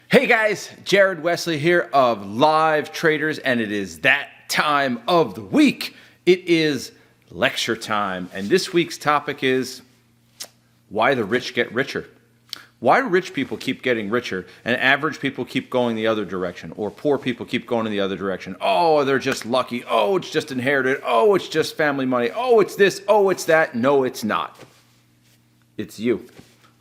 Hey guys, Jared Wesley here of Live Traders, and it is that time of the week. It is lecture time, and this week's topic is why the rich get richer. Why do rich people keep getting richer and average people keep going the other direction, or poor people keep going in the other direction? Oh, they're just lucky. Oh, it's just inherited. Oh, it's just family money. Oh, it's this. Oh, it's that. No, it's not. It's you.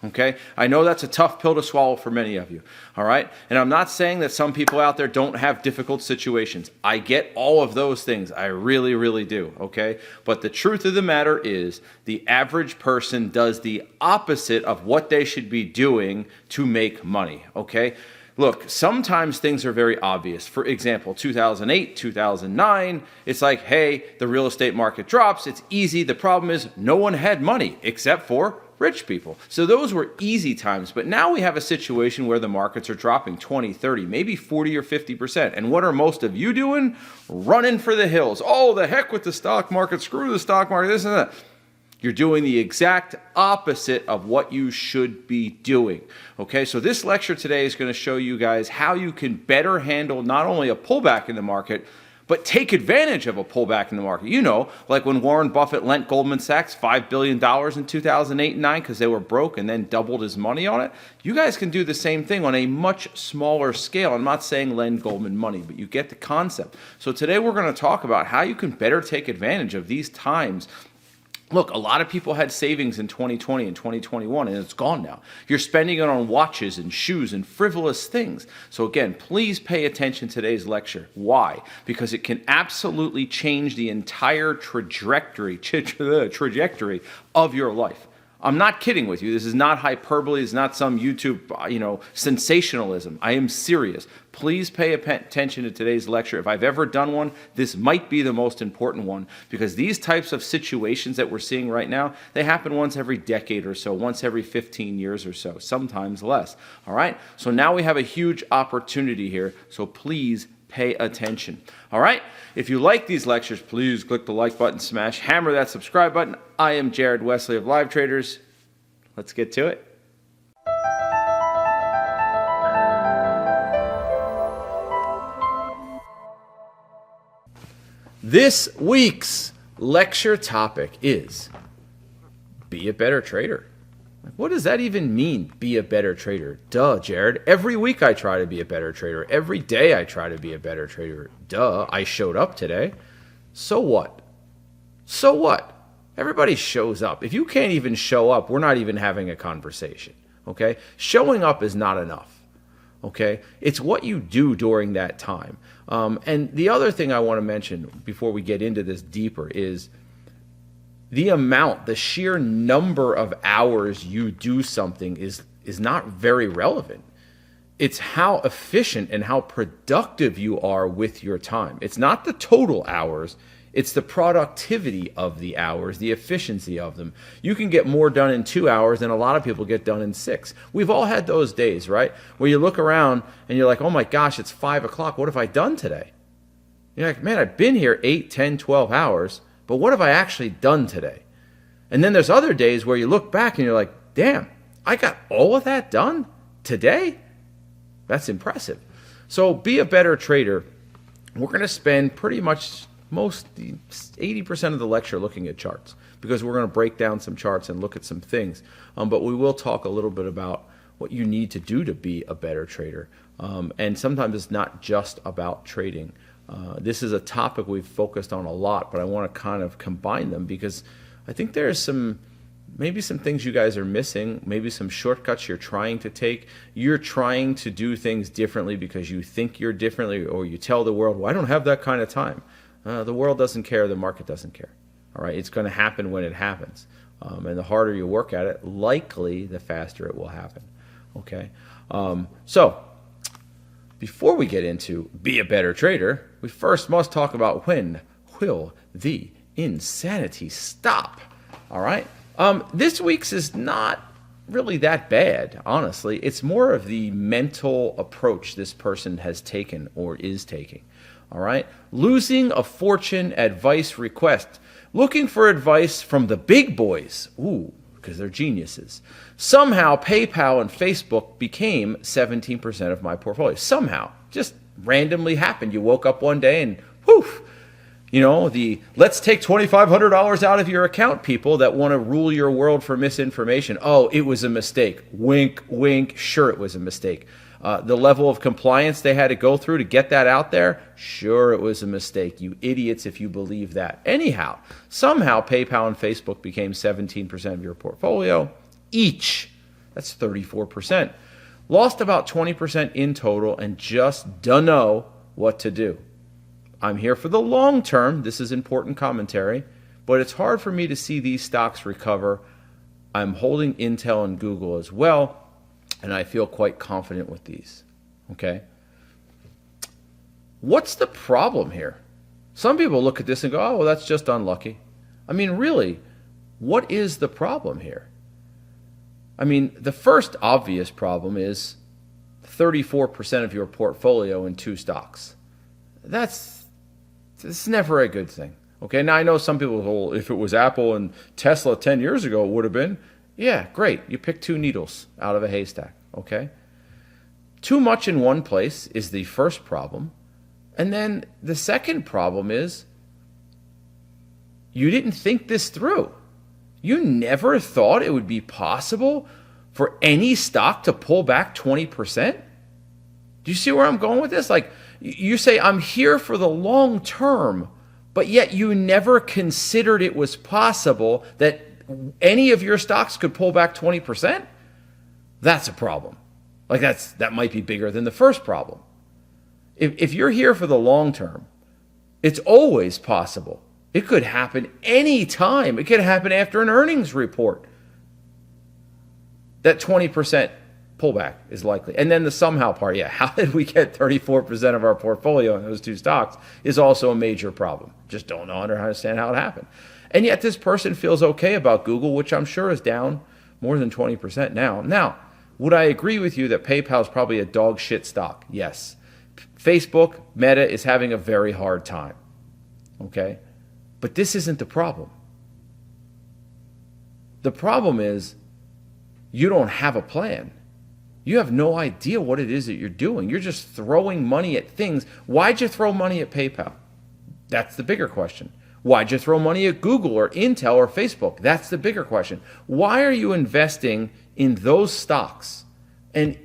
Okay, I know that's a tough pill to swallow for many of you, all right? And I'm not saying that some people out there don't have difficult situations. I get all of those things. I really, really do, okay? But the truth of the matter is the average person does the opposite of what they should be doing to make money, okay? Look, sometimes things are very obvious. For example, 2008, 2009, it's like, hey, the real estate market drops. It's easy. The problem is no one had money except for rich people. So those were easy times. But now we have a situation where the markets are dropping 20, 30, maybe 40 or 50%. And what are most of you doing? Running for the hills. Oh, the heck with the stock market. Screw the stock market. This and that. You're doing the exact opposite of what you should be doing. Okay, so this lecture today is going to show you guys how you can better handle not only a pullback in the market, but take advantage of a pullback in the market. You know, like when Warren Buffett lent Goldman Sachs $5 billion in 2008 and 9 because they were broke and then doubled his money on it. You guys can do the same thing on a much smaller scale. I'm not saying lend Goldman money, but you get the concept. So today we're going to talk about how you can better take advantage of these times. Look, a lot of people had savings in 2020 and 2021, and it's gone now. You're spending it on watches and shoes and frivolous things. So again, please pay attention to today's lecture. Why? Because it can absolutely change the entire trajectory of your life. I'm not kidding with you. This is not hyperbole. It's not some YouTube, sensationalism. I am serious. Please pay attention to today's lecture. If I've ever done one, this might be the most important one, because these types of situations that we're seeing right now, they happen once every decade or so, once every 15 years or so, sometimes less. All right? So now we have a huge opportunity here. So please pay attention. All right? If you like these lectures, please click the like button, hammer that subscribe button. I am Jared Wesley of Live Traders. Let's get to it. This week's lecture topic is be a better trader. What does that even mean, be a better trader? Duh, Jared. Every week I try to be a better trader. Every day I try to be a better trader. Duh, I showed up today. So what? So what? Everybody shows up. If you can't even show up, we're not even having a conversation, okay? Showing up is not enough, okay? It's what you do during that time. And the other thing I want to mention before we get into this deeper is the sheer number of hours you do something is not very relevant. It's how efficient and how productive you are with your time. It's not the total hours. It's the productivity of the hours, the efficiency of them. You can get more done in 2 hours than a lot of people get done in 6. We've all had those days, right? Where you look around and you're like, oh my gosh, it's 5 o'clock. What have I done today? You're like, man, I've been here 8, 10, 12 hours, but what have I actually done today? And then there's other days where you look back and you're like, damn, I got all of that done today? That's impressive. So be a better trader. We're going to spend pretty much 80% of the lecture looking at charts, because we're going to break down some charts and look at some things. But we will talk a little bit about what you need to do to be a better trader. And sometimes it's not just about trading. This is a topic we've focused on a lot, but I want to kind of combine them because I think there's maybe some things you guys are missing, maybe some shortcuts you're trying to take. You're trying to do things differently because you think you're differently, or you tell the world, well, I don't have that kind of time. The world doesn't care. The market doesn't care. All right, it's going to happen when it happens. And the harder you work at it, likely the faster it will happen. Okay, so before we get into be a better trader, we first must talk about when will the insanity stop. All right, this week's is not really that bad, honestly. It's more of the mental approach this person has taken or is taking. All right, losing a fortune advice request. Looking for advice from the big boys. Ooh, because they're geniuses. Somehow PayPal and Facebook became 17% of my portfolio. Somehow, just randomly happened. You woke up one day and whoof, let's take $2,500 out of your account people that want to rule your world for misinformation. Oh, it was a mistake. Wink, wink. Sure, it was a mistake. The level of compliance they had to go through to get that out there, sure, it was a mistake. You idiots if you believe that. Anyhow, somehow PayPal and Facebook became 17% of your portfolio each. That's 34%. Lost about 20% in total and just don't know what to do. I'm here for the long term. This is important commentary, but it's hard for me to see these stocks recover. I'm holding Intel and Google as well, and I feel quite confident with these. Okay? What's the problem here? Some people look at this and go, oh, well, that's just unlucky. I mean, really, what is the problem here? I mean, the first obvious problem is 34% of your portfolio in two stocks. That's never a good thing. Okay, now I know some people, well, if it was Apple and Tesla 10 years ago, it would have been. Yeah, great. You pick two needles out of a haystack, okay? Too much in one place is the first problem. And then the second problem is you didn't think this through. You never thought it would be possible for any stock to pull back 20%? Do you see where I'm going with this? Like, you say, I'm here for the long term, but yet you never considered it was possible that any of your stocks could pull back 20%? That's a problem. Like, that might be bigger than the first problem. If you're here for the long term, it's always possible. It could happen any time. It could happen after an earnings report. That 20% pullback is likely. And then the somehow part, yeah, how did we get 34% of our portfolio in those two stocks is also a major problem. Just don't understand how it happened. And yet this person feels okay about Google, which I'm sure is down more than 20% now. Now, would I agree with you that PayPal is probably a dog shit stock? Yes. Facebook, Meta is having a very hard time. Okay? But this isn't the problem. The problem is you don't have a plan. You have no idea what it is that you're doing. You're just throwing money at things. Why'd you throw money at PayPal? That's the bigger question. Why'd you throw money at Google or Intel or Facebook? That's the bigger question. Why are you investing in those stocks? And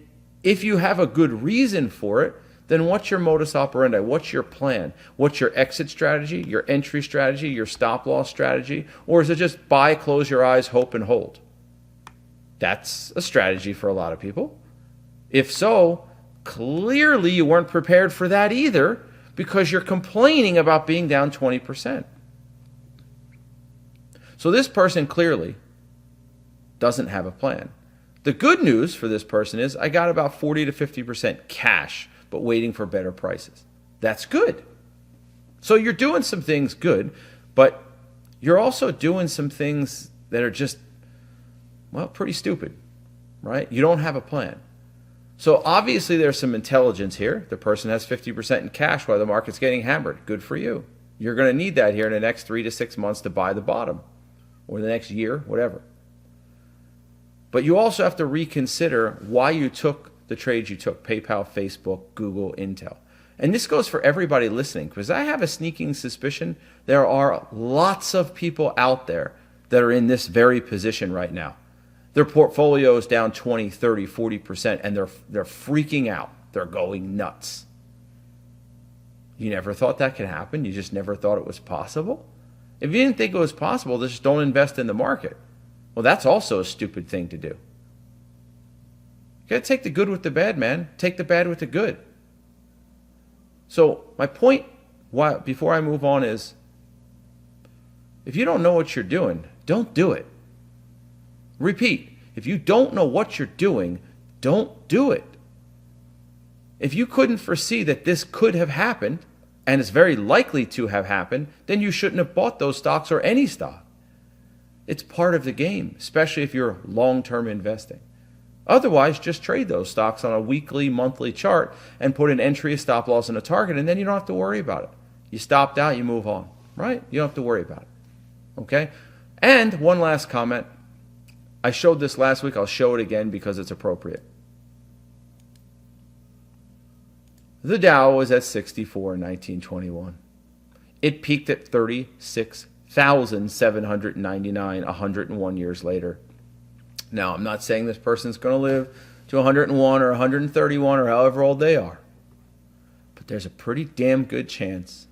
if you have a good reason for it, then what's your modus operandi? What's your plan? What's your exit strategy, your entry strategy, your stop loss strategy? Or is it just buy, close your eyes, hope, and hold? That's a strategy for a lot of people. If so, clearly you weren't prepared for that either because you're complaining about being down 20%. So this person clearly doesn't have a plan. The good news for this person is I got about 40 to 50% cash, but waiting for better prices. That's good. So you're doing some things good, but you're also doing some things that are just, well, pretty stupid, right? You don't have a plan. So obviously there's some intelligence here. The person has 50% in cash while the market's getting hammered. Good for you. You're going to need that here in the next 3 to 6 months to buy the bottom, or the next year, whatever. But you also have to reconsider why you took the trades you took: PayPal, Facebook, Google, Intel. And this goes for everybody listening, because I have a sneaking suspicion there are lots of people out there that are in this very position right now. Their portfolio is down 20, 30, 40%, and they're freaking out. They're going nuts. You never thought that could happen? You just never thought it was possible? If you didn't think it was possible, then just don't invest in the market. Well, that's also a stupid thing to do. You got to take the good with the bad, man. Take the bad with the good. So my point before I move on is, if you don't know what you're doing, don't do it. Repeat, if you don't know what you're doing, don't do it. If you couldn't foresee that this could have happened, and it's very likely to have happened, then you shouldn't have bought those stocks or any stock. It's part of the game, especially if you're long-term investing. Otherwise, just trade those stocks on a weekly, monthly chart and put an entry, a stop loss, and a target, and then you don't have to worry about it. You stopped out, you move on, right? You don't have to worry about it, okay? And one last comment. I showed this last week. I'll show it again because it's appropriate. The Dow was at 64 in 1921. It peaked at 36,799 101 years later. Now, I'm not saying this person's going to live to 101 or 131 or however old they are. But there's a pretty damn good chance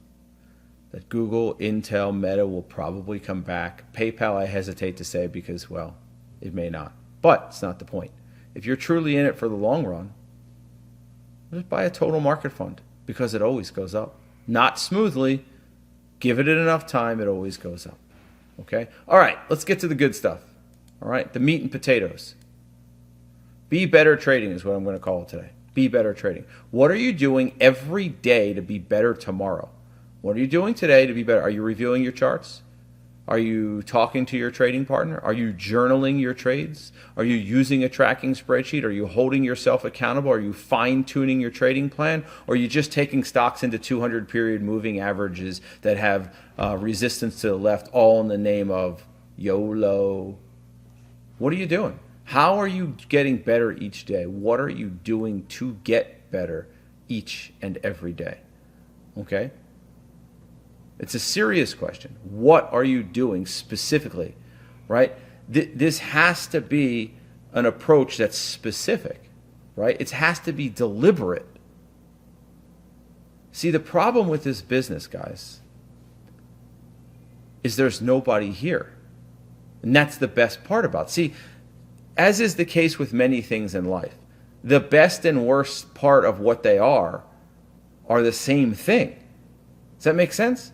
that Google, Intel, Meta will probably come back. PayPal, I hesitate to say because, well, it may not. But it's not the point. If you're truly in it for the long run, just buy a total market fund because it always goes up. Not smoothly. Give it enough time, it always goes up. Okay? All right, let's get to the good stuff. All right, the meat and potatoes. Be better trading is what I'm going to call it today. Be better trading. What are you doing every day to be better tomorrow? What are you doing today to be better? Are you reviewing your charts? Are you talking to your trading partner? Are you journaling your trades? Are you using a tracking spreadsheet? Are you holding yourself accountable? Are you fine-tuning your trading plan? Or are you just taking stocks into 200-period moving averages that have resistance to the left, all in the name of YOLO? What are you doing? How are you getting better each day? What are you doing to get better each and every day? Okay? It's a serious question. What are you doing specifically, right? This has to be an approach that's specific, right? It has to be deliberate. See, the problem with this business, guys, is there's nobody here. And that's the best part about it. See, as is the case with many things in life, the best and worst part of what they are the same thing. Does that make sense?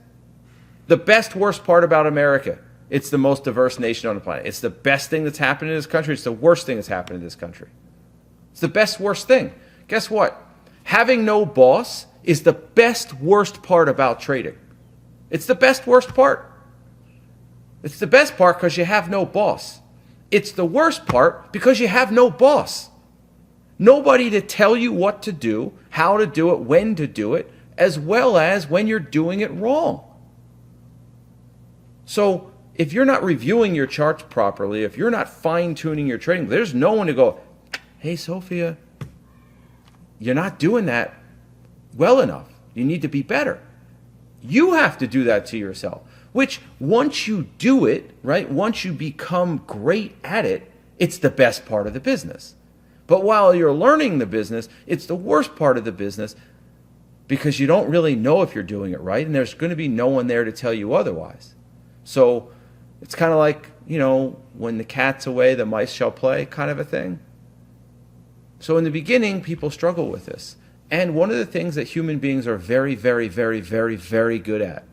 The best, worst part about America, it's the most diverse nation on the planet. It's the best thing that's happened in this country. It's the worst thing that's happened in this country. It's the best, worst thing. Guess what? Having no boss is the best, worst part about trading. It's the best, worst part. It's the best part because you have no boss. It's the worst part because you have no boss. Nobody to tell you what to do, how to do it, when to do it, as well as when you're doing it wrong. So if you're not reviewing your charts properly, if you're not fine-tuning your trading, there's no one to go, hey, Sophia, you're not doing that well enough. You need to be better. You have to do that to yourself, which once you do it, right, once you become great at it, it's the best part of the business. But while you're learning the business, it's the worst part of the business because you don't really know if you're doing it right, and there's going to be no one there to tell you otherwise. So it's kind of like, when the cat's away, the mice shall play kind of a thing. So in the beginning, people struggle with this. And one of the things that human beings are very, very, very, very, very good at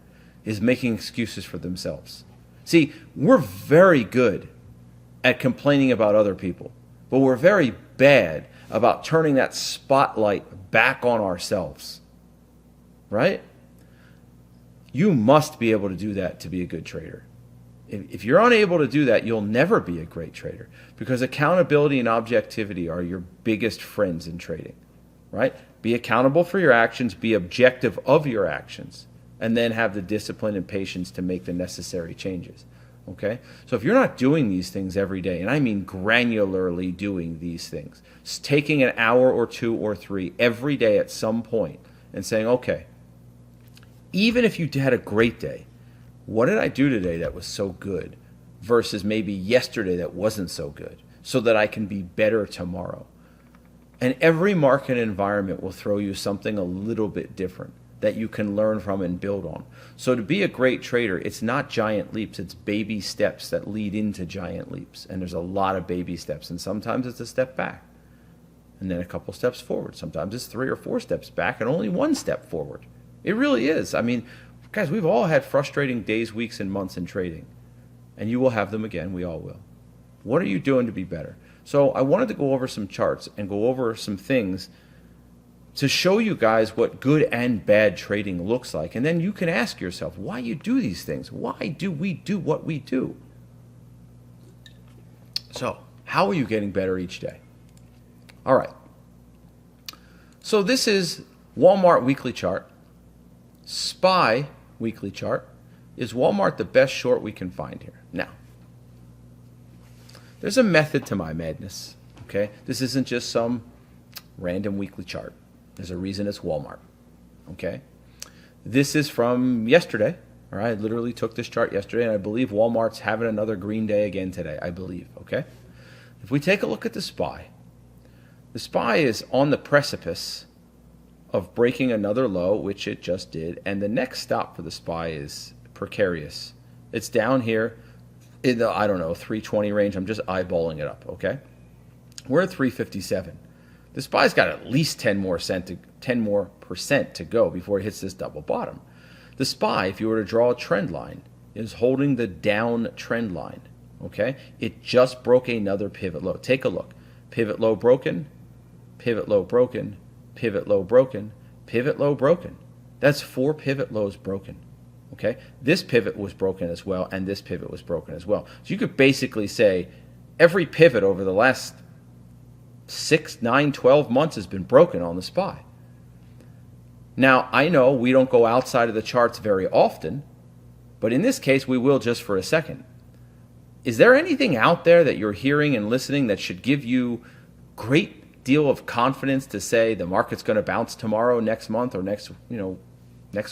is making excuses for themselves. See, we're very good at complaining about other people, but we're very bad about turning that spotlight back on ourselves. Right? You must be able to do that to be a good trader. If you're unable to do that, you'll never be a great trader because accountability and objectivity are your biggest friends in trading, right? Be accountable for your actions, be objective of your actions, and then have the discipline and patience to make the necessary changes, okay? So if you're not doing these things every day, and I mean granularly doing these things, taking an hour or 2 or 3 every day at some point and saying, okay, even if you had a great day, what did I do today that was so good versus maybe yesterday that wasn't so good so that I can be better tomorrow? And every market environment will throw you something a little bit different that you can learn from and build on. So to be a great trader, it's not giant leaps, it's baby steps that lead into giant leaps. And there's a lot of baby steps, and sometimes it's a step back and then a couple steps forward. Sometimes it's 3 or 4 steps back and only 1 step forward. It really is. I mean, guys, we've all had frustrating days, weeks, and months in trading. And you will have them again. We all will. What are you doing to be better? So I wanted to go over some charts and go over some things to show you guys what good and bad trading looks like. And then you can ask yourself, why you do these things? Why do we do what we do? So how are you getting better each day? All right. So this is Walmart weekly chart. SPY weekly chart. Is Walmart the best short we can find here? Now, There's a method to my madness, okay? This isn't just some random weekly chart. There's a reason it's Walmart, okay? This is from yesterday, all right? I literally took this chart yesterday, and I believe Walmart's having another green day again today, I believe, okay? If we take a look at the SPY is on the precipice of breaking another low, which it just did, and the next stop for the SPY is precarious. It's down here in the, 320 range. I'm just eyeballing it up, okay? We're at 357. The SPY's got at least 10 more percent to go before it hits this double bottom. The SPY, if you were to draw a trend line, is holding the down trend line, okay? It just broke another pivot low. Take a look. Pivot low broken, pivot low broken, pivot low broken, pivot low broken. That's 4 pivot lows broken. Okay, this pivot was broken as well, and this pivot was broken as well. So you could basically say every pivot over the last 6, 9, 12 months has been broken on the SPY. Now, I know we don't go outside of the charts very often, but in this case, we will just for a second. Is there anything out there that you're hearing and listening that should give you great deal of confidence to say the market's going to bounce tomorrow, next month, or next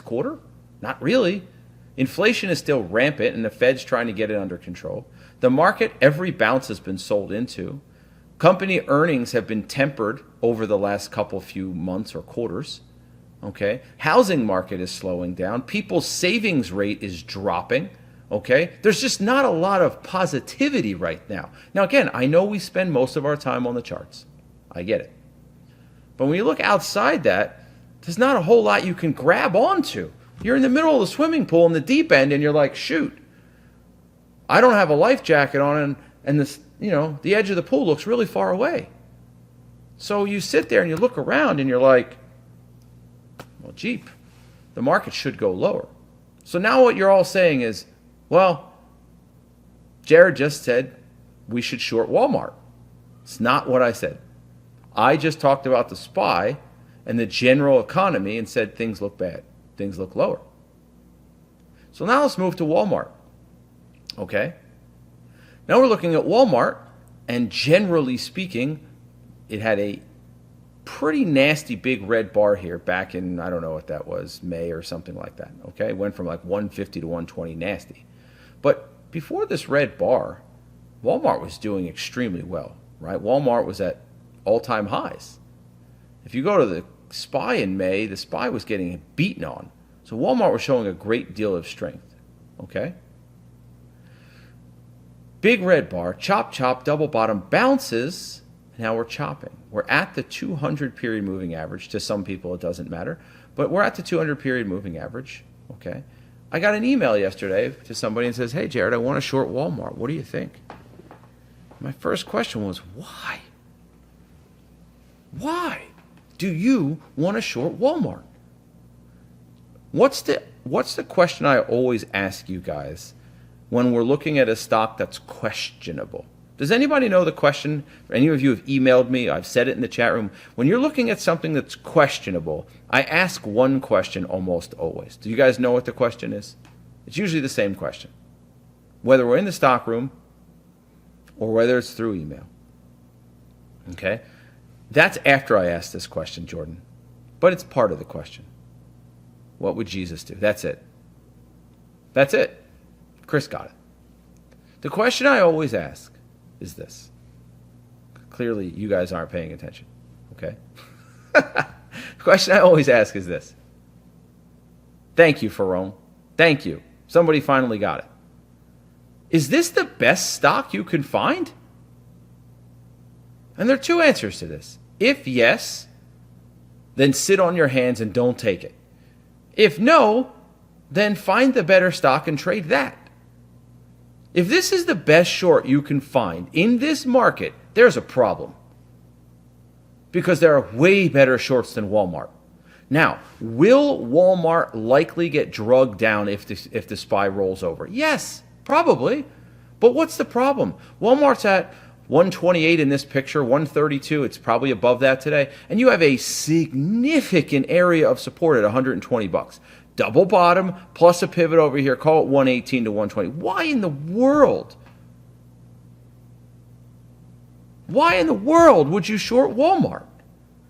quarter? Not really. Inflation is still rampant, and the Fed's trying to get it under control. The market, every bounce has been sold into. Company earnings have been tempered over the last few months or quarters. Okay, housing market is slowing down. People's savings rate is dropping. Okay, there's just not a lot of positivity right now. Now, again, I know we spend most of our time on the charts. I get it. But when you look outside that, there's not a whole lot you can grab onto. You're in the middle of the swimming pool in the deep end, and you're like, shoot, I don't have a life jacket on, and this, the edge of the pool looks really far away. So you sit there and you look around, and you're like, well, Jeep, the market should go lower. So now what you're all saying is, well, Jared just said we should short Walmart. It's not what I said. I just talked about the SPY and the general economy and said things look bad. Things look lower. So now let's move to Walmart. Okay? Now we're looking at Walmart, and generally speaking, it had a pretty nasty big red bar here back in, I don't know what that was, May or something like that. Okay? It went from like 150 to 120, nasty. But before this red bar, Walmart was doing extremely well, right? Walmart was at all-time highs. If you go to the SPY in May, the SPY was getting beaten on. So Walmart was showing a great deal of strength. Okay? Big red bar, chop, chop, double bottom, bounces. Now we're chopping. We're at the 200 period moving average. To some people, it doesn't matter. But we're at the 200 period moving average. Okay? I got an email yesterday to somebody and says, hey, Jared, I want to short Walmart. What do you think? My first question was, why? Why do you want to short Walmart? What's the question I always ask you guys when we're looking at a stock that's questionable? Does anybody know the question? Any of you have emailed me. I've said it in the chat room. When you're looking at something that's questionable, I ask one question almost always. Do you guys know what the question is? It's usually the same question, whether we're in the stock room or whether it's through email. Okay? That's after I asked this question, Jordan. But it's part of the question. What would Jesus do? That's it. That's it. Chris got it. The question I always ask is this. Clearly, you guys aren't paying attention. Okay? The question I always ask is this. Thank you, Ferrone. Thank you. Somebody finally got it. Is this the best stock you can find? And there are two answers to this. If yes, then sit on your hands and don't take it. If no, then find the better stock and trade that. If this is the best short you can find in this market, there's a problem. Because there are way better shorts than Walmart. Now, will Walmart likely get drugged down if the SPY rolls over? Yes, probably. But what's the problem? Walmart's at 128 in this picture, 132. It's probably above that today. And you have a significant area of support at $120. Double bottom plus a pivot over here. Call it 118 to 120. Why in the world Why in the world would you short Walmart?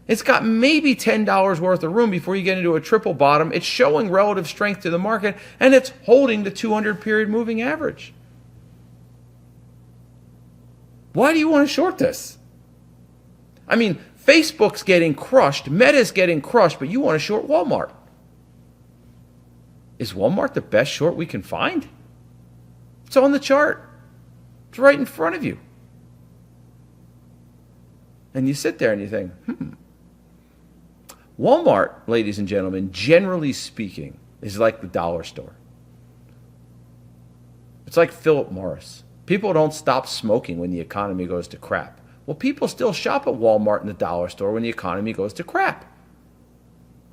It's got maybe $10 worth of room before you get into a triple bottom. It's showing relative strength to the market, and it's holding the 200 period moving average. Why do you want to short this? I mean, Facebook's getting crushed, Meta's getting crushed, but you want to short Walmart. Is Walmart the best short we can find? It's on the chart. It's right in front of you. And you sit there and you think, Walmart, ladies and gentlemen, generally speaking, is like the dollar store. It's like Philip Morris. People don't stop smoking when the economy goes to crap. Well, people still shop at Walmart and the dollar store when the economy goes to crap.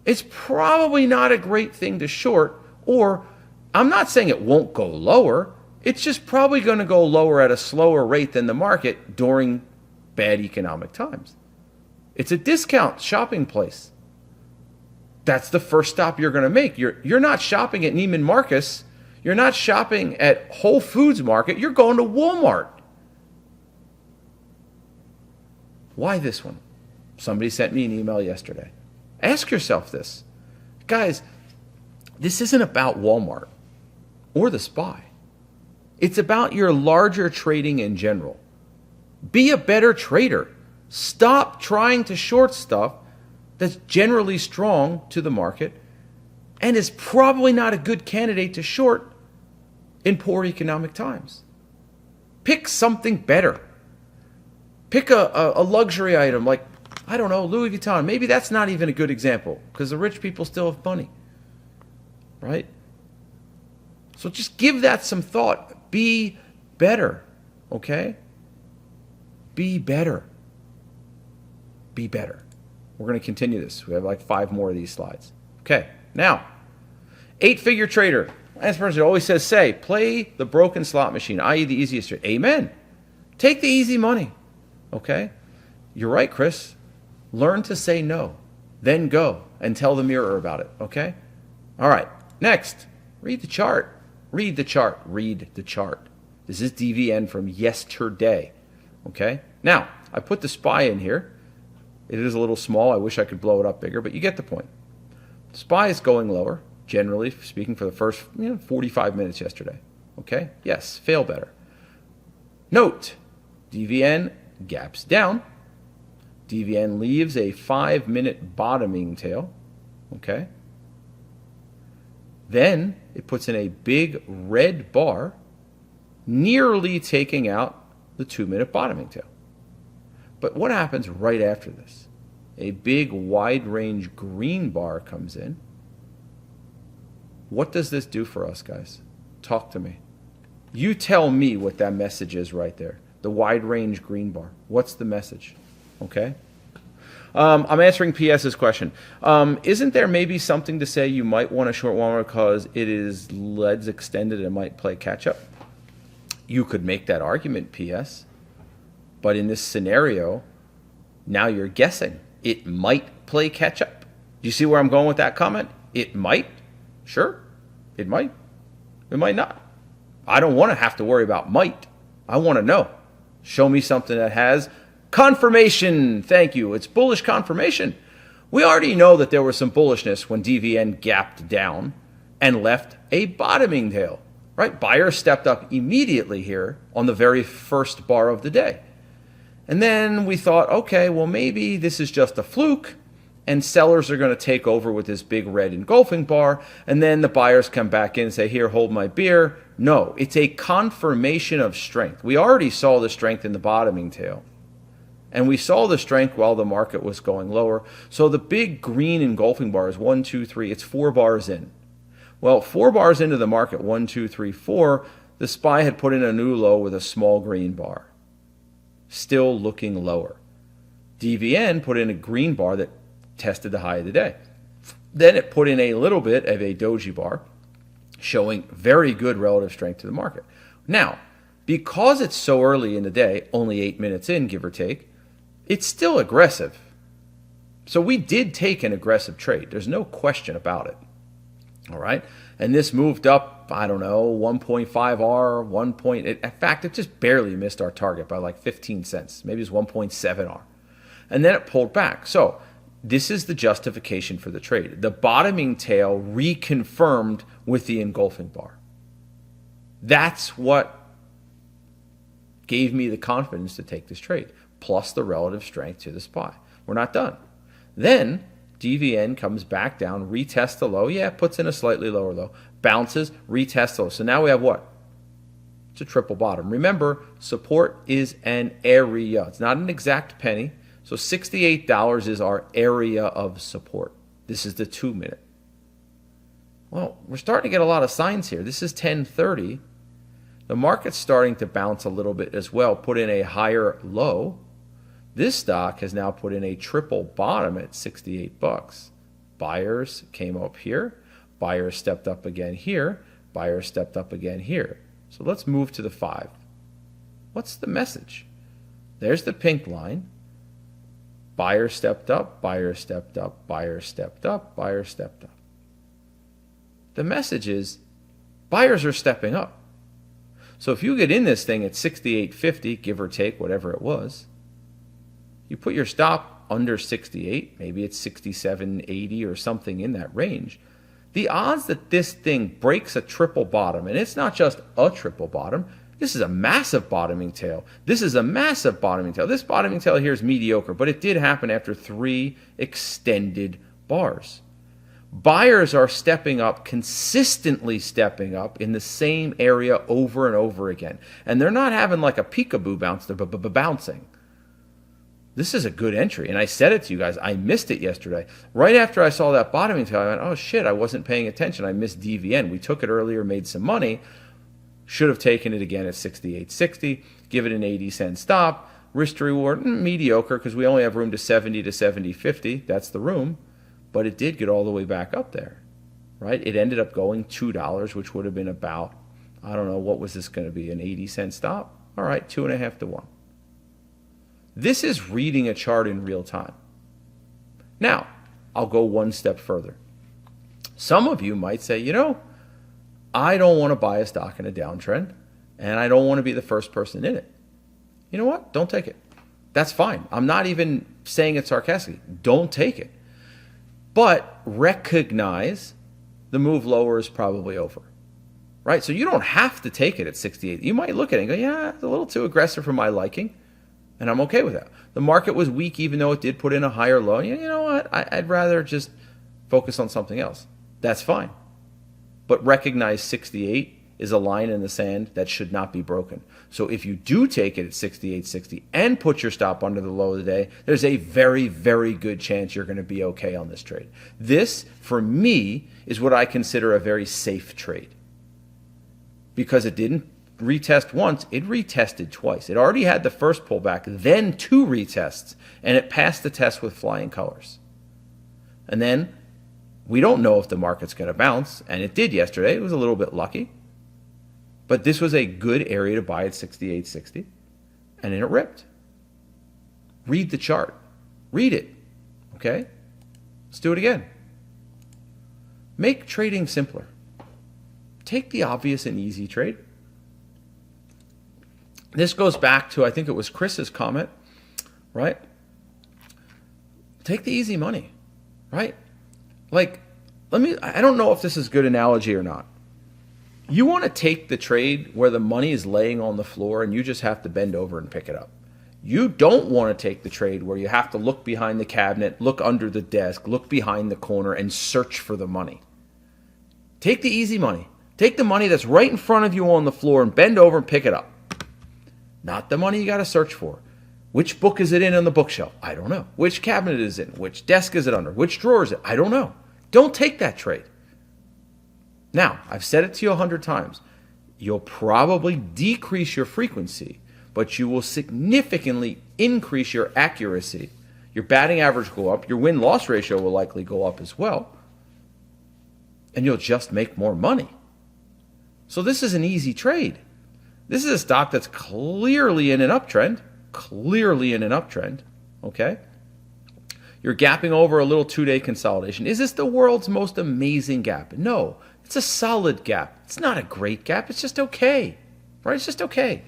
It's probably not a great thing to short, or I'm not saying it won't go lower. It's just probably going to go lower at a slower rate than the market during bad economic times. It's a discount shopping place. That's the first stop you're going to make. You're not shopping at Neiman Marcus. You're not shopping at Whole Foods Market. You're going to Walmart. Why this one? Somebody sent me an email yesterday. Ask yourself this. Guys, this isn't about Walmart or the SPY. It's about your larger trading in general. Be a better trader. Stop trying to short stuff that's generally strong to the market and is probably not a good candidate to short in poor economic times. Pick something better. Pick a luxury item like, I don't know, Louis Vuitton. Maybe that's not even a good example because the rich people still have money, right? So just give that some thought. Be better, okay? Be better. Be better. We're going to continue this. We have like 5 more of these slides. Okay, now, 8-figure trader. Lance Bernstein always says, play the broken slot machine, i.e. the easiest trade. Amen. Take the easy money. Okay? You're right, Chris. Learn to say no. Then go and tell the mirror about it. Okay? All right. Next, read the chart. Read the chart. Read the chart. This is DVN from yesterday. Okay? Now, I put the SPY in here. It is a little small. I wish I could blow it up bigger, but you get the point. SPY is going lower, generally speaking, for the first 45 minutes yesterday. Okay? Yes, fail better. Note, DVN gaps down. DVN leaves a 5-minute bottoming tail. Okay? Then it puts in a big red bar, nearly taking out the 2-minute bottoming tail. But what happens right after this? A big wide range green bar comes in. What does this do for us, guys? Talk to me. You tell me what that message is right there. The wide range green bar. What's the message? Okay? I'm answering PS's question. Isn't there maybe something to say you might want to short Walmart because it is leads extended and might play catch up? You could make that argument, PS. But in this scenario, now you're guessing. It might play catch up. Do you see where I'm going with that comment? It might. Sure. It might. It might not. I don't want to have to worry about might. I want to know. Show me something that has confirmation. Thank you. It's bullish confirmation. We already know that there was some bullishness when DVN gapped down and left a bottoming tail. Right? Buyers stepped up immediately here on the very first bar of the day. And then we thought, okay, well, maybe this is just a fluke and sellers are going to take over with this big red engulfing bar. And then the buyers come back in and say, here, hold my beer. No, it's a confirmation of strength. We already saw the strength in the bottoming tail. And we saw the strength while the market was going lower. So the big green engulfing bar is 1, 2, 3. It's 4 bars in. Well, 4 bars into the market, 1, 2, 3, 4, the SPY had put in a new low with a small green bar. Still looking lower. DVN put in a green bar that tested the high of the day. Then it put in a little bit of a doji bar, showing very good relative strength to the market. Now, because it's so early in the day, only 8 minutes in, give or take, it's still aggressive. So we did take an aggressive trade. There's no question about it. All right. And this moved up, I don't know, 1.5R, 1 point. In fact, it just barely missed our target by like 15 cents. Maybe it's 1.7R. And then it pulled back. So this is the justification for the trade. The bottoming tail reconfirmed with the engulfing bar. That's what gave me the confidence to take this trade, plus the relative strength to the SPY. We're not done. Then DVN comes back down, retests the low. Yeah, puts in a slightly lower low. Bounces, retests the low. So now we have what? It's a triple bottom. Remember, support is an area. It's not an exact penny. So $68 is our area of support. This is the 2-minute. Well, we're starting to get a lot of signs here. This is 10:30. The market's starting to bounce a little bit as well, put in a higher low. This stock has now put in a triple bottom at 68 bucks. Buyers came up here. Buyers stepped up again here. Buyers stepped up again here. So let's move to the 5. What's the message? There's the pink line. Buyers stepped up, buyers stepped up, buyers stepped up, buyers stepped up. The message is buyers are stepping up. So if you get in this thing at 68.50, give or take whatever it was, you put your stop under 68, maybe it's 67.80 or something in that range. The odds that this thing breaks a triple bottom, and it's not just a triple bottom, this is a massive bottoming tail. This is a massive bottoming tail. This bottoming tail here is mediocre, but it did happen after 3 extended bars. Buyers are stepping up, consistently stepping up in the same area over and over again. And they're not having like a peekaboo bounce, they're bouncing. This is a good entry. And I said it to you guys. I missed it yesterday. Right after I saw that bottoming tail, I went, oh shit, I wasn't paying attention. I missed DVN. We took it earlier, made some money. Should have taken it again at 68.60. Give it an 80-cent stop. Risk to reward, mediocre, because we only have room to 70 to 70.50. That's the room. But it did get all the way back up there, right? It ended up going $2, which would have been about, I don't know, what was this going to be, an 80-cent stop? All right, 2.5 to 1. This is reading a chart in real time. Now, I'll go one step further. Some of you might say, you know, I don't want to buy a stock in a downtrend, and I don't want to be the first person in it. You know what? Don't take it. That's fine. I'm not even saying it sarcastically. Don't take it. But recognize the move lower is probably over, right? So you don't have to take it at 68. You might look at it and go, yeah, it's a little too aggressive for my liking, and I'm okay with that. The market was weak even though it did put in a higher low. You know what? I'd rather just focus on something else. That's fine. But recognize 68 is a line in the sand that should not be broken. So if you do take it at 68.60 and put your stop under the low of the day, there's a very, very good chance you're going to be okay on this trade. This, for me, is what I consider a very safe trade. Because it didn't retest once, it retested twice. It already had the first pullback, then 2 retests, and it passed the test with flying colors. And then we don't know if the market's going to bounce, and it did yesterday. It was a little bit lucky. But this was a good area to buy at 68.60, and then it ripped. Read the chart. Read it, okay? Let's do it again. Make trading simpler. Take the obvious and easy trade. This goes back to, I think it was Chris's comment, right? Take the easy money, right? Like, I don't know if this is a good analogy or not. You want to take the trade where the money is laying on the floor and you just have to bend over and pick it up. You don't want to take the trade where you have to look behind the cabinet, look under the desk, look behind the corner, and search for the money. Take the easy money. Take the money that's right in front of you on the floor and bend over and pick it up. Not the money you got to search for. Which book is it in on the bookshelf? I don't know. Which cabinet is it in? Which desk is it under? Which drawer is it? I don't know. Don't take that trade. Now, I've said it to you 100 times. You'll probably decrease your frequency, but you will significantly increase your accuracy. Your batting average will go up. Your win-loss ratio will likely go up as well. And you'll just make more money. So this is an easy trade. This is a stock that's clearly in an uptrend. Clearly in an uptrend. Okay? You're gapping over a little 2-day consolidation. Is this the world's most amazing gap? No, it's a solid gap. It's not a great gap. It's just okay, right? It's just okay.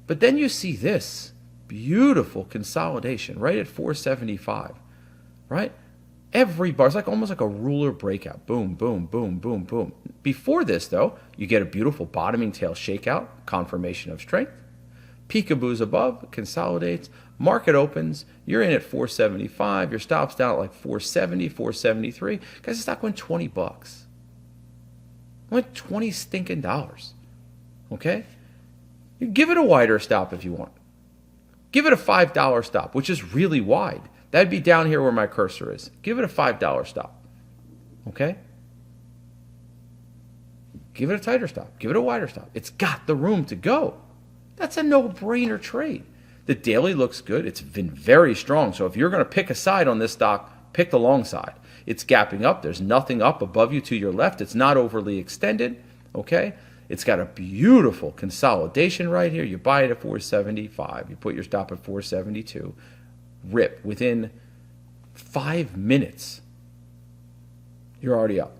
But then you see this beautiful consolidation right at 475, right? Every bar, it's like almost like a ruler breakout. Boom, boom, boom, boom, boom. Before this, though, you get a beautiful bottoming tail shakeout, confirmation of strength. Peekaboos above, consolidates, market opens, you're in at 475, your stop's down at like 470, 473. Guys, the stock went 20 bucks. Went 20 stinking dollars. Okay? You give it a wider stop if you want. Give it a $5 stop, which is really wide. That'd be down here where my cursor is. Give it a $5 stop. Okay? Give it a tighter stop. Give it a wider stop. It's got the room to go. That's a no-brainer trade. The daily looks good. It's been very strong. So if you're going to pick a side on this stock, pick the long side. It's gapping up. There's nothing up above you to your left. It's not overly extended. Okay? It's got a beautiful consolidation right here. You buy it at 475. You put your stop at 472. Rip. Within 5 minutes, you're already up.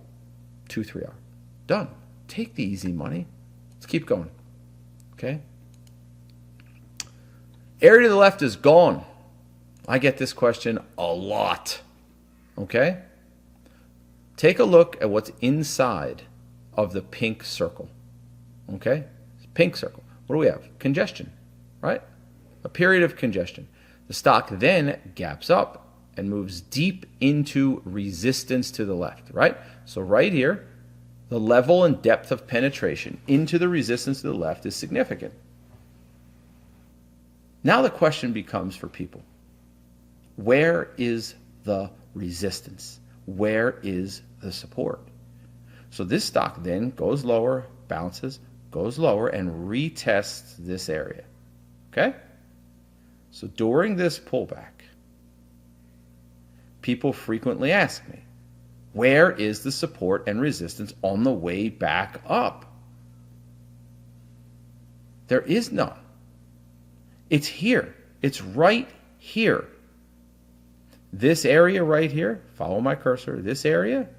2-3 hours. Done. Take the easy money. Let's keep going. Okay? Area to the left is gone. I get this question a lot. Okay? Take a look at what's inside of the pink circle. Okay? Pink circle. What do we have? Congestion, right? A period of congestion. The stock then gaps up and moves deep into resistance to the left, right? So right here, the level and depth of penetration into the resistance to the left is significant. Now the question becomes for people, where is the resistance? Where is the support? So this stock then goes lower, bounces, goes lower, and retests this area. Okay? So during this pullback, people frequently ask me, where is the support and resistance on the way back up? There is none. It's here. It's right here. This area right here, follow my cursor, this area,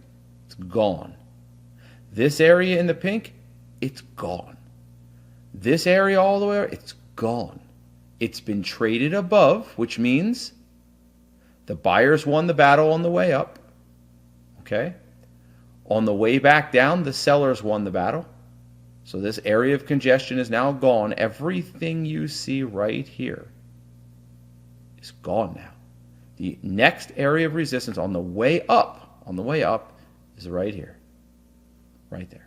it's gone. This area in the pink, it's gone. This area all the way, it's gone. It's been traded above, which means the buyers won the battle on the way up. Okay? On the way back down, the sellers won the battle. So this area of congestion is now gone. Everything you see right here is gone now. The next area of resistance on the way up, is right here. Right there.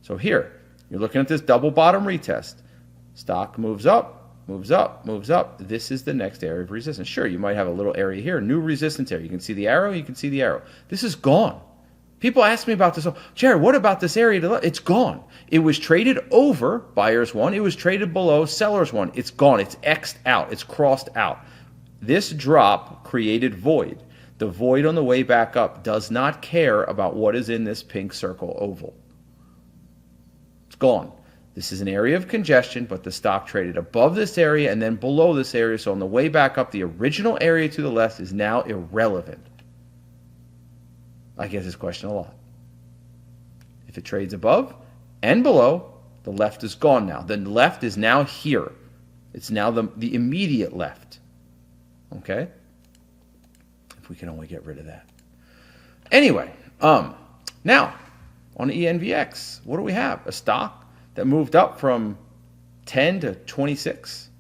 So here, you're looking at this double bottom retest. Stock moves up, moves up, moves up. This is the next area of resistance. Sure, you might have a little area here, new resistance area. You can see the arrow, you can see the arrow. This is gone. People ask me about this. Oh, Jared, what about this area? It's gone. It was traded over, buyers won. It was traded below, sellers won. It's gone. It's X'd out. It's crossed out. This drop created void. The void on the way back up does not care about what is in this pink circle oval. It's gone. This is an area of congestion, but the stock traded above this area and then below this area. So on the way back up, the original area to the left is now irrelevant. I get this question a lot. If it trades above and below, the left is gone now. The left is now here. It's now the immediate left. Okay? If we can only get rid of that. Anyway, now on ENVX, what do we have? A stock that moved up from 10 to 26.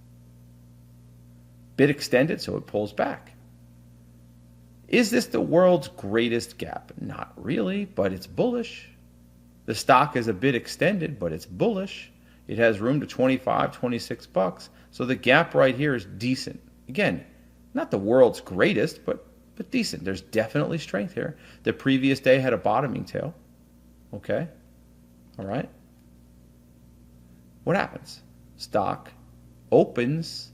Bit extended, so it pulls back. Is this the world's greatest gap? Not really, but it's bullish. The stock is a bit extended, but it's bullish. It has room to 25, 26 bucks. So the gap right here is decent. Again, not the world's greatest, but decent. There's definitely strength here. The previous day had a bottoming tail. Okay? All right? What happens? Stock opens,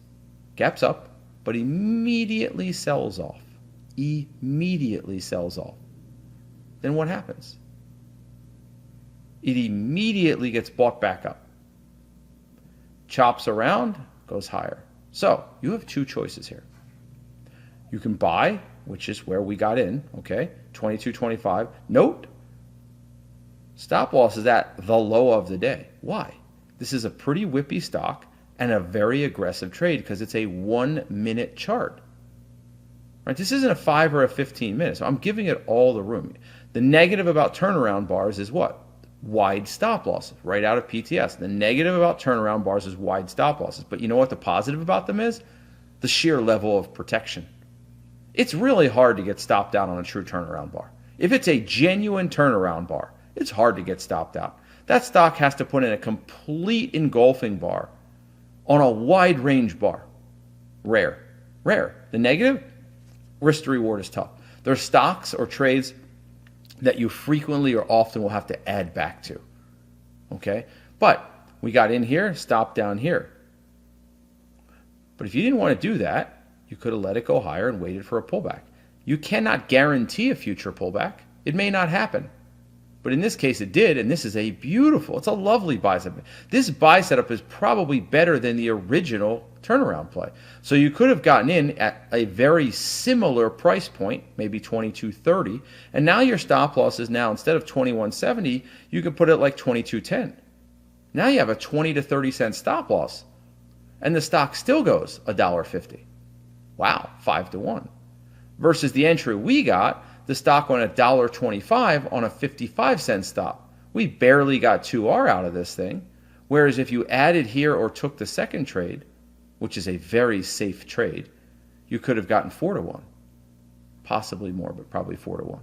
gaps up, but immediately sells off. Immediately sells off. Then what happens? It immediately gets bought back up. Chops around, goes higher. So you have two choices here. You can buy, which is where we got in, okay, 22.25. Note, stop loss is at the low of the day. Why? This is a pretty whippy stock and a very aggressive trade because it's a 1 minute chart. Right? This isn't a 5 or a 15 minutes. So I'm giving it all the room. The negative about turnaround bars is what? Wide stop losses, right out of PTS. The negative about turnaround bars is wide stop losses. But you know what the positive about them is? The sheer level of protection. It's really hard to get stopped out on a true turnaround bar. If it's a genuine turnaround bar, it's hard to get stopped out. That stock has to put in a complete engulfing bar on a wide range bar. Rare. The negative, risk to reward is tough. There are stocks or trades that you frequently or often will have to add back to. Okay? But we got in here, stopped down here. But if you didn't want to do that, you could have let it go higher and waited for a pullback. You cannot guarantee a future pullback. It may not happen. But in this case, it did, and this is a beautiful, it's a lovely buy setup. This buy setup is probably better than the original turnaround play. So you could have gotten in at a very similar price point, maybe 22.30, and now your stop loss is now, instead of 21.70, you could put it like 22.10. Now you have a 20 to 30 cent stop loss, and the stock still goes $1.50. Wow, 5 to 1. Versus the entry we got, the stock went $1.25 on a 55-cent stop. We barely got 2R out of this thing. Whereas if you added here or took the second trade, which is a very safe trade, you could have gotten 4 to 1. Possibly more, but probably 4 to 1.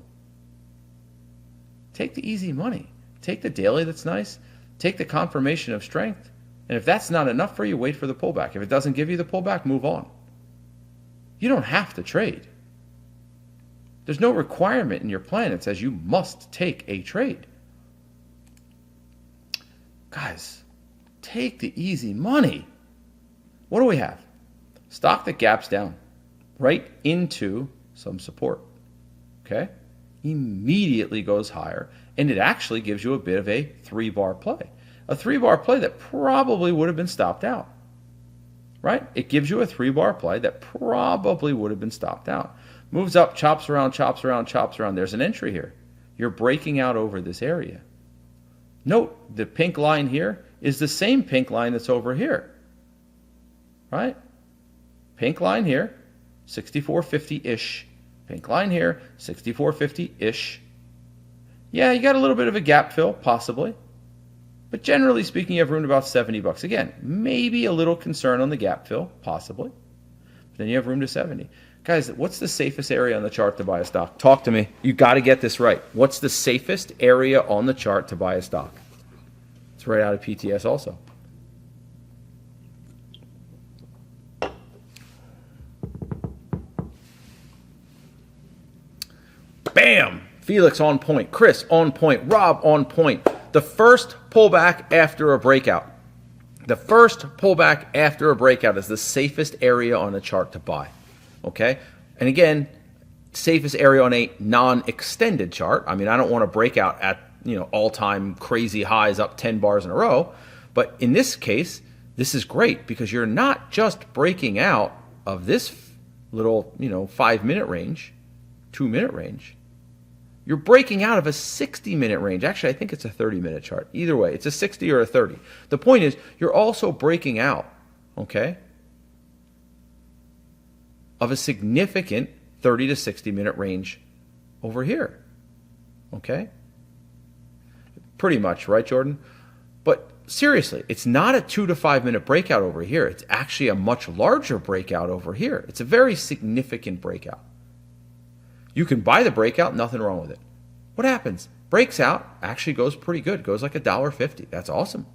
Take the easy money. Take the daily that's nice. Take the confirmation of strength. And if that's not enough for you, wait for the pullback. If it doesn't give you the pullback, move on. You don't have to trade. There's no requirement in your plan that says you must take a trade. Guys, take the easy money. What do we have? Stock that gaps down right into some support. Okay? Immediately goes higher, and it actually gives you a bit of a 3-bar play. A 3-bar play that probably would have been stopped out. Right? It gives you a 3-bar play that probably would have been stopped out. Moves up, chops around, chops around, chops around. There's an entry here. You're breaking out over this area. Note, the pink line here is the same pink line that's over here. Right? Pink line here, 64.50-ish. Pink line here, 64.50-ish. Yeah, you got a little bit of a gap fill, possibly. But generally speaking, you have room to about $70. Again, maybe a little concern on the gap fill, possibly. But then you have room to 70. Guys, what's the safest area on the chart to buy a stock? Talk to me. You got to get this right. What's the safest area on the chart to buy a stock? It's right out of PTS also. Bam! Felix on point. Chris on point. Rob on point. The first pullback after a breakout. The first pullback after a breakout is the safest area on the chart to buy. Okay? And again, safest area on a non-extended chart. I mean, I don't want to break out at, all-time crazy highs up 10 bars in a row. But in this case, this is great because you're not just breaking out of this little, 5-minute range, 2-minute range. You're breaking out of a 60-minute range. Actually, I think it's a 30-minute chart. Either way, it's a 60 or a 30. The point is, you're also breaking out, okay, of a significant 30 to 60-minute range over here, okay? Pretty much, right, Jordan? But seriously, it's not a 2 to 5-minute breakout over here. It's actually a much larger breakout over here. It's a very significant breakout. You can buy the breakout, nothing wrong with it. What happens? Breaks out, actually goes pretty good. Goes like $1.50. That's awesome,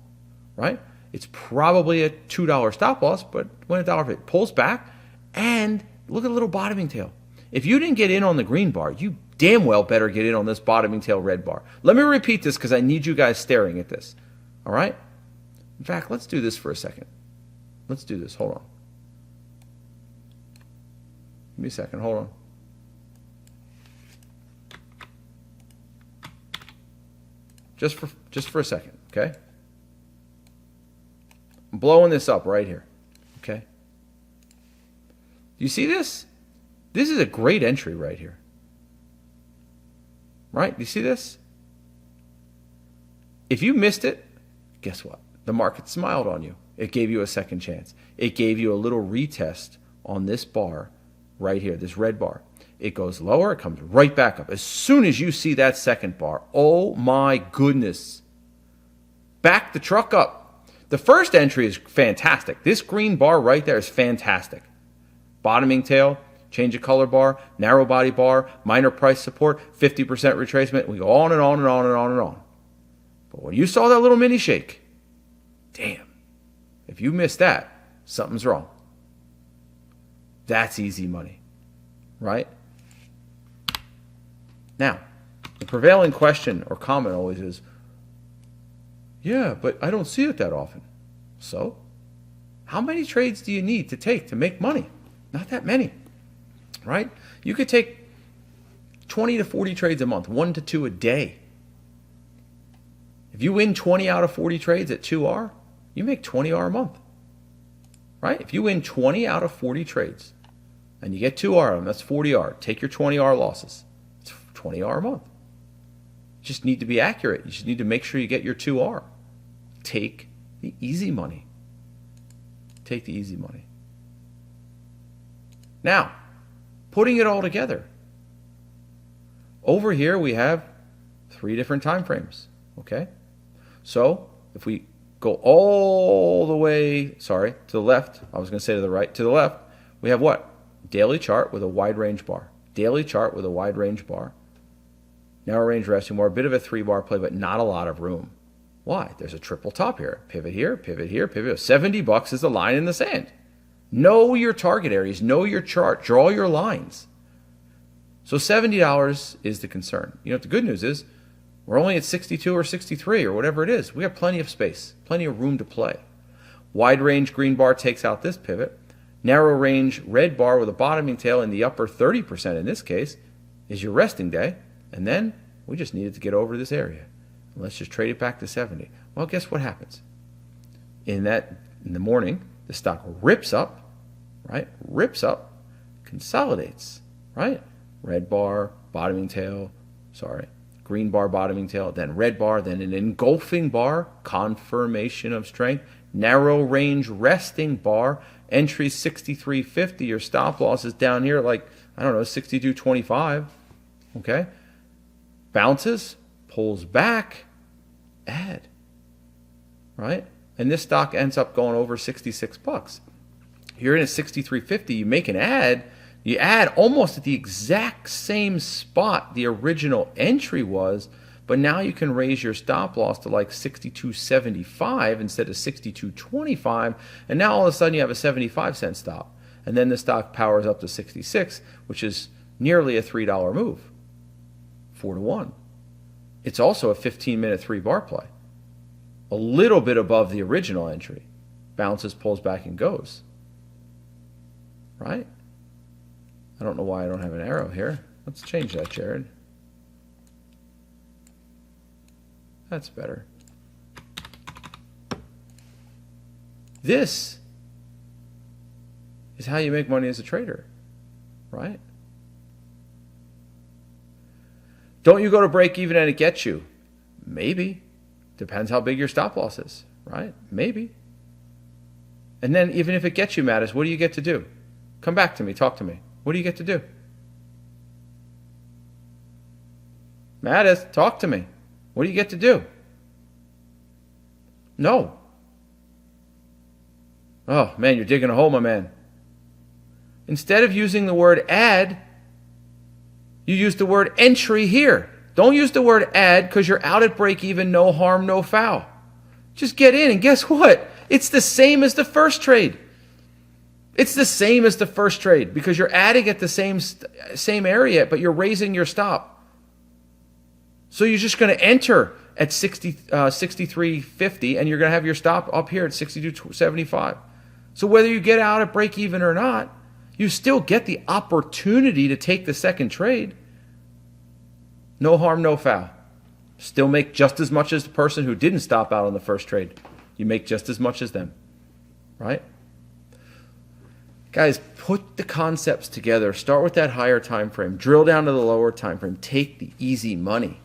right? It's probably a $2 stop loss, but when $1.50 pulls back, and look at the little bottoming tail. If you didn't get in on the green bar, you damn well better get in on this bottoming tail red bar. Let me repeat this because I need you guys staring at this. All right? In fact, let's do this for a second. Let's do this. Hold on. Give me a second. Hold on. Just for a second, okay? I'm blowing this up right here, okay? You see this? This is a great entry right here. Right? You see this? If you missed it, guess what? The market smiled on you. It gave you a second chance. It gave you a little retest on this bar right here, this red bar. It goes lower, it comes right back up. As soon as you see that second bar, oh my goodness, back the truck up. The first entry is fantastic. This green bar right there is fantastic. Bottoming tail, change of color bar, narrow body bar, minor price support, 50% retracement. We go on and on and on and on and on. But when you saw that little mini shake, damn, if you missed that, something's wrong. That's easy money, right? Now, the prevailing question or comment always is, yeah, but I don't see it that often. So, how many trades do you need to take to make money? Not that many, right? You could take 20 to 40 trades a month, 1 to 2 a day. If you win 20 out of 40 trades at 2R, you make 20R a month, right? If you win 20 out of 40 trades and you get 2R of them, that's 40R. Take your 20R losses. It's 20R a month. You just need to be accurate. You just need to make sure you get your 2R. Take the easy money. Take the easy money. Now, putting it all together. Over here we have 3 different time frames, okay? So, if we go all the way, to the left, I was going to say to the right, to the left, we have what? Daily chart with a wide range bar. Daily chart with a wide range bar. Narrow range resting bar, a bit of a 3-bar play, but not a lot of room. Why? There's a triple top here. Pivot here, pivot here, pivot. $70 is the line in the sand. Know your target areas. Know your chart. Draw your lines. So $70 is the concern. You know what the good news is? We're only at 62 or 63 or whatever it is. We have plenty of space, plenty of room to play. Wide range green bar takes out this pivot. Narrow range red bar with a bottoming tail in the upper 30% in this case is your resting day. And then we just needed to get over this area. Let's just trade it back to 70. Well, guess what happens? In the morning, the stock rips up, right? Rips up, consolidates, right? Red bar, bottoming tail, green bar, bottoming tail, then red bar, then an engulfing bar, confirmation of strength, narrow range resting bar, entry 63.50, your stop loss is down here like, 62.25, okay? Bounces, pulls back, add, right? And this stock ends up going over $66. You're in at 63.50, you make an add, you add almost at the exact same spot the original entry was, but now you can raise your stop loss to like 62.75 instead of 62.25, and now all of a sudden you have a 75-cent stop. And then the stock powers up to 66, which is nearly a $3 move, 4-to-1. It's also a 15-minute 3-bar play. A little bit above the original entry. Bounces, pulls back, and goes. Right? I don't know why I don't have an arrow here. Let's change that, Jared. That's better. This is how you make money as a trader, right? Don't you go to break even and it gets you? Maybe. Depends how big your stop loss is, right? Maybe. And then even if it gets you, Mattis, what do you get to do? Come back to me. Talk to me. What do you get to do? Mattis, talk to me. What do you get to do? No. Oh, man, you're digging a hole, my man. Instead of using the word add, you use the word entry here. Don't use the word add because you're out at break even, no harm, no foul. Just get in and guess what? It's the same as the first trade. It's the same as the first trade because you're adding at the same area, but you're raising your stop. So you're just going to enter at 63.50 and you're going to have your stop up here at 62.75. So whether you get out at break even or not, you still get the opportunity to take the second trade. No harm, no foul. Still make just as much as the person who didn't stop out on the first trade. You make just as much as them, right? Guys, put the concepts together. Start with that higher time frame. Drill down to the lower time frame. Take the easy money.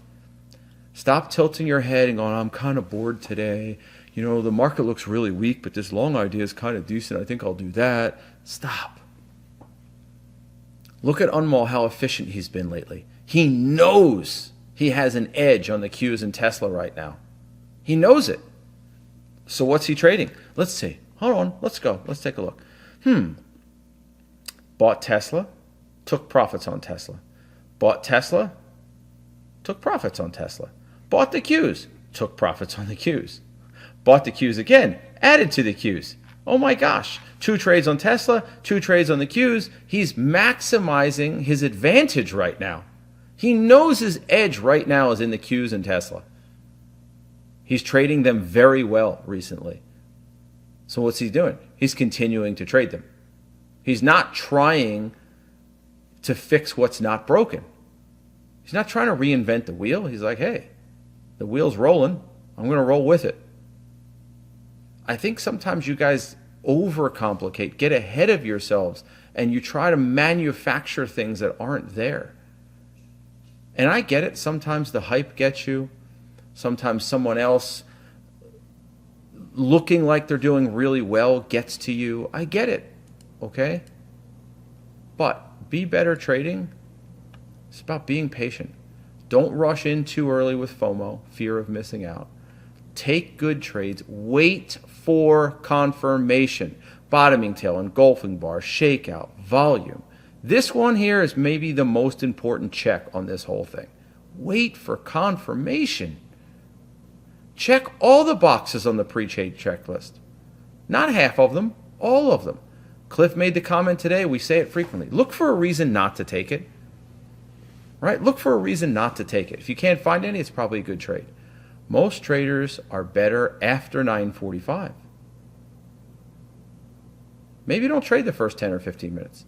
Stop tilting your head and going, I'm kind of bored today. You know, the market looks really weak, but this long idea is kind of decent. I think I'll do that. Stop. Look at Unmal, how efficient he's been lately. He knows he has an edge on the Qs in Tesla right now. He knows it. So what's he trading? Let's see. Hold on. Let's go. Let's take a look. Bought Tesla, took profits on Tesla. Bought Tesla, took profits on Tesla. Bought the Qs, took profits on the Qs. Bought the Qs again, added to the Qs. Oh my gosh, 2 trades on Tesla, 2 trades on the Qs. He's maximizing his advantage right now. He knows his edge right now is in the Qs and Tesla. He's trading them very well recently. So what's he doing? He's continuing to trade them. He's not trying to fix what's not broken. He's not trying to reinvent the wheel. He's like, hey, the wheel's rolling. I'm going to roll with it. I think sometimes you guys overcomplicate, get ahead of yourselves, and you try to manufacture things that aren't there. And I get it. Sometimes the hype gets you. Sometimes someone else looking like they're doing really well gets to you. I get it. Okay? But be better trading. It's about being patient. Don't rush in too early with FOMO, fear of missing out. Take good trades. Wait for confirmation. Bottoming tail, engulfing bar, shakeout, volume. This one here is maybe the most important check on this whole thing. Wait for confirmation. Check all the boxes on the pre-trade checklist. Not half of them, all of them. Cliff made the comment today, we say it frequently. Look for a reason not to take it. Right? Look for a reason not to take it. If you can't find any, it's probably a good trade. Most traders are better after 9:45. Maybe don't trade the first 10 or 15 minutes.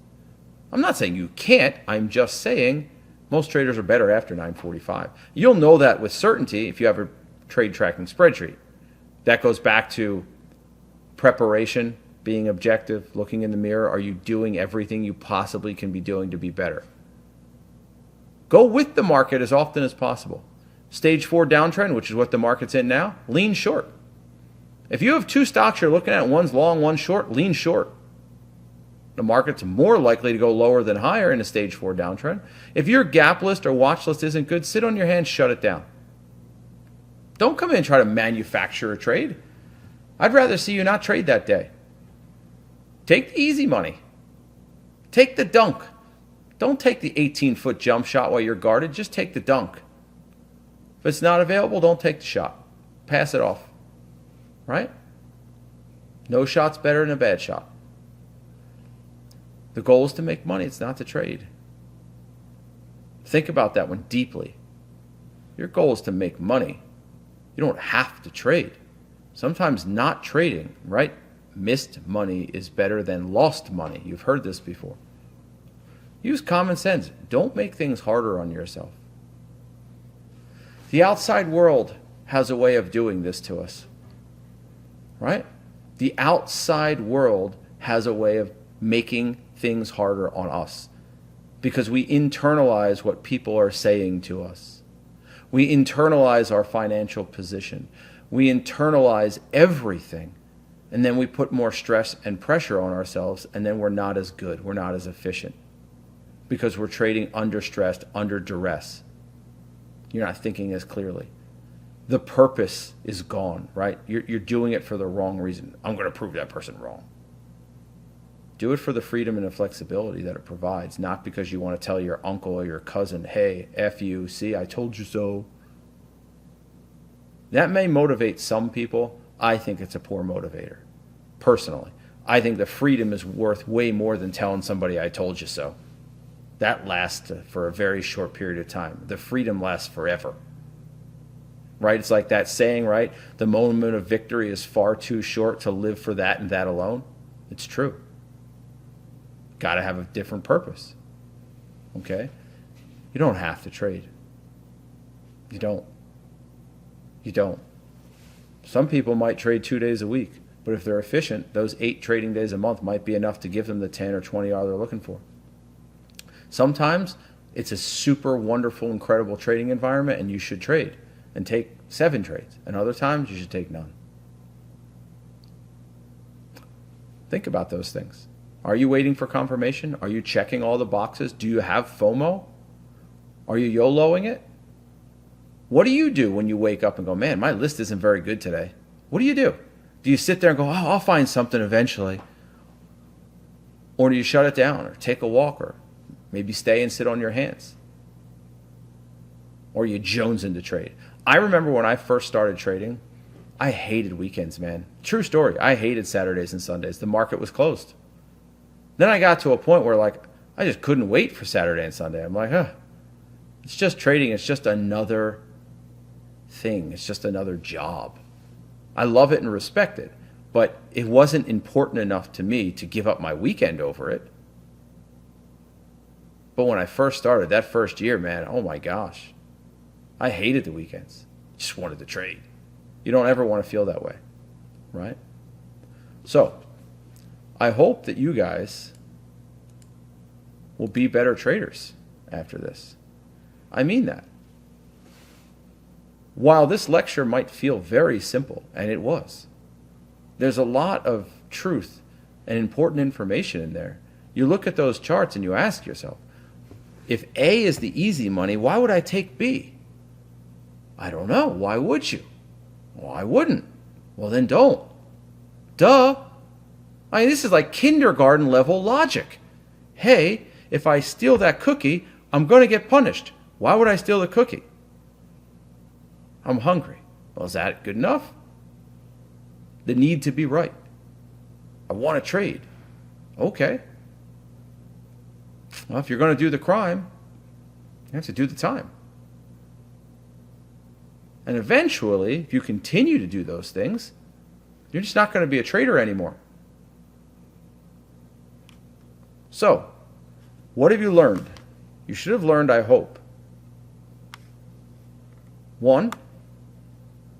I'm not saying you can't. I'm just saying most traders are better after 9:45. You'll know that with certainty if you have a trade tracking spreadsheet. That goes back to preparation, being objective, looking in the mirror. Are you doing everything you possibly can be doing to be better? Go with the market as often as possible. Stage 4 downtrend, which is what the market's in now, lean short. If you have 2 stocks you're looking at, one's long, one's short, lean short. The market's more likely to go lower than higher in a stage 4 downtrend. If your gap list or watch list isn't good, sit on your hands, shut it down. Don't come in and try to manufacture a trade. I'd rather see you not trade that day. Take the easy money. Take the dunk. Don't take the 18-foot jump shot while you're guarded. Just take the dunk. If it's not available, don't take the shot. Pass it off. Right? No shot's better than a bad shot. The goal is to make money. It's not to trade. Think about that one deeply. Your goal is to make money. You don't have to trade. Sometimes not trading, right? Missed money is better than lost money. You've heard this before. Use common sense. Don't make things harder on yourself. The outside world has a way of doing this to us, right? The outside world has a way of making things harder on us because we internalize what people are saying to us. We internalize our financial position. We internalize everything. And then we put more stress and pressure on ourselves, and then we're not as good. We're not as efficient because we're trading under stress, under duress. You're not thinking as clearly. The purpose is gone, right? You're doing it for the wrong reason. I'm going to prove that person wrong. Do it for the freedom and the flexibility that it provides, not because you want to tell your uncle or your cousin, hey, F you, see, I told you so. That may motivate some people. I think it's a poor motivator, personally. I think the freedom is worth way more than telling somebody I told you so. That lasts for a very short period of time. The freedom lasts forever. Right? It's like that saying, right? The moment of victory is far too short to live for that and that alone. It's true. Got to have a different purpose. Okay? You don't have to trade. You don't. You don't. Some people might trade 2 days a week. But if they're efficient, those 8 trading days a month might be enough to give them the 10 or 20 hours they're looking for. Sometimes it's a super wonderful, incredible trading environment and you should trade and take 7 trades. And other times you should take none. Think about those things. Are you waiting for confirmation? Are you checking all the boxes? Do you have FOMO? Are you YOLOing it? What do you do when you wake up and go, man, my list isn't very good today? What do you do? Do you sit there and go, oh, I'll find something eventually? Or do you shut it down or take a walk or maybe stay and sit on your hands? Or you jones into trade? I remember when I first started trading, I hated weekends, man. True story. I hated Saturdays and Sundays. The market was closed. Then I got to a point where I just couldn't wait for Saturday and Sunday. I'm like, it's just trading. It's just another thing. It's just another job. I love it and respect it, but it wasn't important enough to me to give up my weekend over it. But when I first started, that first year, man, oh my gosh, I hated the weekends. Just wanted to trade. You don't ever want to feel that way, right? So I hope that you guys will be better traders after this. I mean that. While this lecture might feel very simple, and it was, there's a lot of truth and important information in there. You look at those charts and you ask yourself, if A is the easy money, why would I take B? I don't know. Why would you? Well, I wouldn't. Well, then don't. Duh. I mean, this is like kindergarten level logic. Hey, if I steal that cookie, I'm going to get punished. Why would I steal the cookie? I'm hungry. Well, is that good enough? The need to be right. I want to trade. Okay. Well, if you're going to do the crime, you have to do the time. And eventually, if you continue to do those things, you're just not going to be a trader anymore. So, what have you learned? You should have learned, I hope. 1,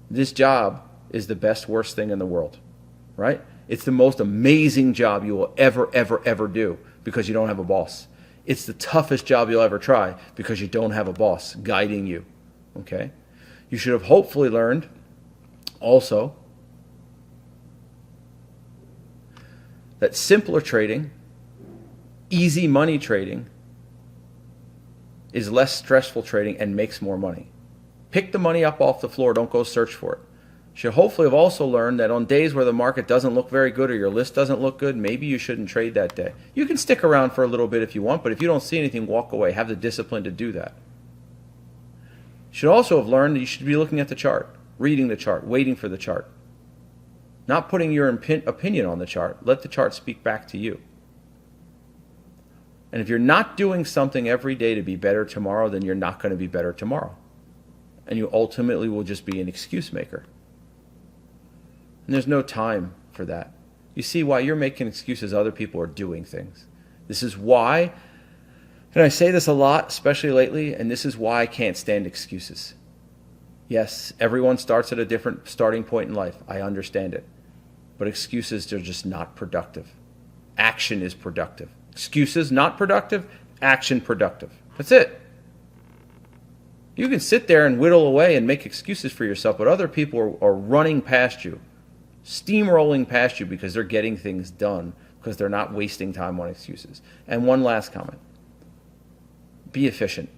this job is the best, worst thing in the world, right? It's the most amazing job you will ever do because you don't have a boss. It's the toughest job you'll ever try because you don't have a boss guiding you, okay? You should have hopefully learned also that simpler trading, easy money trading, is less stressful trading and makes more money. Pick the money up off the floor. Don't go search for it. You should hopefully have also learned that on days where the market doesn't look very good or your list doesn't look good, maybe you shouldn't trade that day. You can stick around for a little bit if you want, but if you don't see anything, walk away. Have the discipline to do that. You should also have learned that you should be looking at the chart, reading the chart, waiting for the chart. Not putting your opinion on the chart. Let the chart speak back to you. And if you're not doing something every day to be better tomorrow, then you're not going to be better tomorrow. And you ultimately will just be an excuse maker. And there's no time for that. You see why you're making excuses, other people are doing things. This is why, and I say this a lot, especially lately, and this is why I can't stand excuses. Yes, everyone starts at a different starting point in life. I understand it. But excuses are just not productive. Action is productive. Excuses not productive, action productive. That's it. You can sit there and whittle away and make excuses for yourself, but other people are running past you, steamrolling past you because they're getting things done, because they're not wasting time on excuses. And one last comment. Be efficient.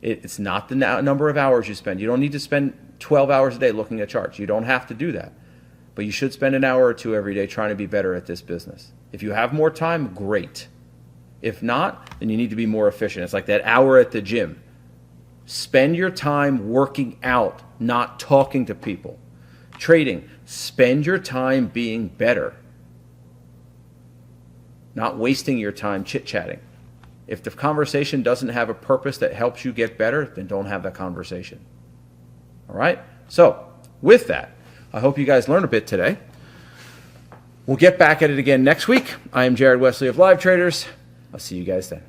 It's not the number of hours you spend. You don't need to spend 12 hours a day looking at charts. You don't have to do that. But you should spend an hour or two every day trying to be better at this business. If you have more time, great. If not, then you need to be more efficient. It's like that hour at the gym. Spend your time working out, not talking to people. Trading, spend your time being better, not wasting your time chit-chatting. If the conversation doesn't have a purpose that helps you get better, then don't have that conversation. All right? So, with that, I hope you guys learned a bit today. We'll get back at it again next week. I am Jared Wesley of Live Traders. I'll see you guys then.